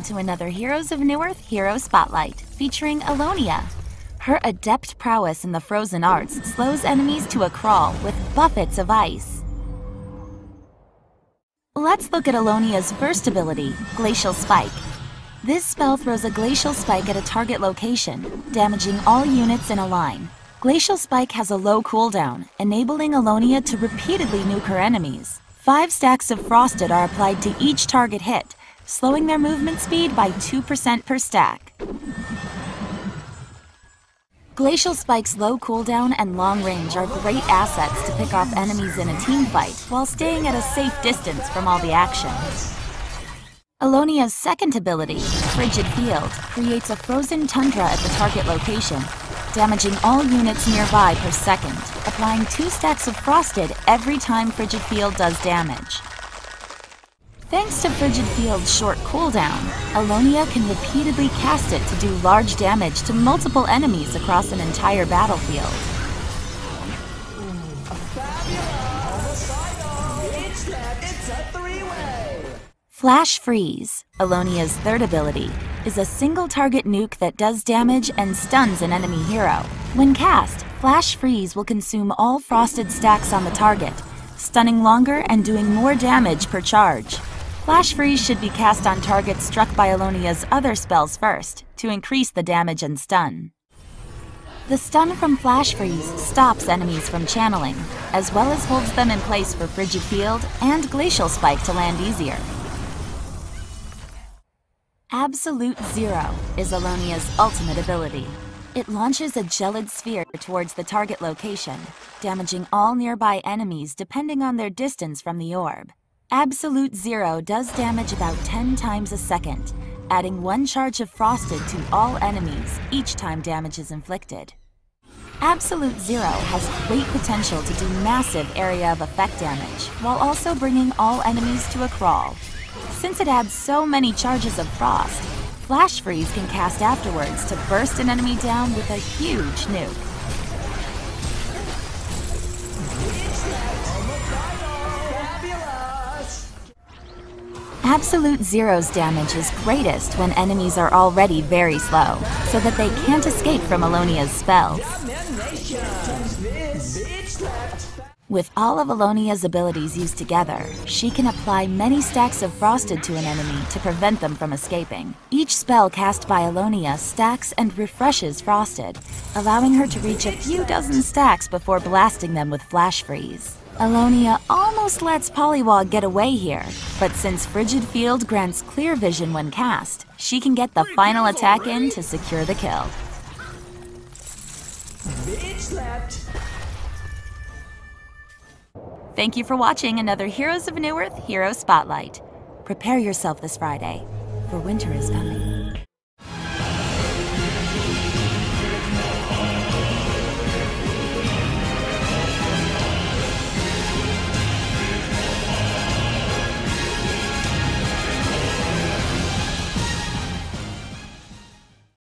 to another Heroes of Newerth Hero Spotlight, featuring Ellonia. Her adept prowess in the frozen arts slows enemies to a crawl with buffets of ice. Let's look at Ellonia's first ability, Glacial Spike. This spell throws a glacial spike at a target location, damaging all units in a line. Glacial Spike has a low cooldown, enabling Ellonia to repeatedly nuke her enemies. 5 stacks of Frosted are applied to each target hit, slowing their movement speed by 2% per stack. Glacial Spike's low cooldown and long range are great assets to pick off enemies in a teamfight while staying at a safe distance from all the action. Ellonia's second ability, Frigid Field, creates a frozen tundra at the target location, damaging all units nearby per second, applying 2 stacks of Frosted every time Frigid Field does damage. Thanks to Frigid Field's short cooldown, Ellonia can repeatedly cast it to do large damage to multiple enemies across an entire battlefield. Flash Freeze, Ellonia's third ability, is a single-target nuke that does damage and stuns an enemy hero. When cast, Flash Freeze will consume all Frosted stacks on the target, stunning longer and doing more damage per charge. Flash Freeze should be cast on targets struck by Ellonia's other spells first, to increase the damage and stun. The stun from Flash Freeze stops enemies from channeling, as well as holds them in place for Frigid Field and Glacial Spike to land easier. Absolute Zero is Ellonia's ultimate ability. It launches a gelid sphere towards the target location, damaging all nearby enemies depending on their distance from the orb. Absolute Zero does damage about 10 times a second, adding 1 charge of Frosted to all enemies each time damage is inflicted. Absolute Zero has great potential to do massive area of effect damage, while also bringing all enemies to a crawl. Since it adds so many charges of Frost, Flash Freeze can cast afterwards to burst an enemy down with a huge nuke. Absolute Zero's damage is greatest when enemies are already very slow, so that they can't escape from Ellonia's spells. With all of Ellonia's abilities used together, she can apply many stacks of Frosted to an enemy to prevent them from escaping. Each spell cast by Ellonia stacks and refreshes Frosted, allowing her to reach a few dozen stacks before blasting them with Flash Freeze. Ellonia almost lets Poliwag get away here, but since Frigid Field grants clear vision when cast, she can get the final attack in to secure the kill. Thank you for watching another Heroes of Newerth Hero Spotlight. Prepare yourself this Friday, for winter is coming.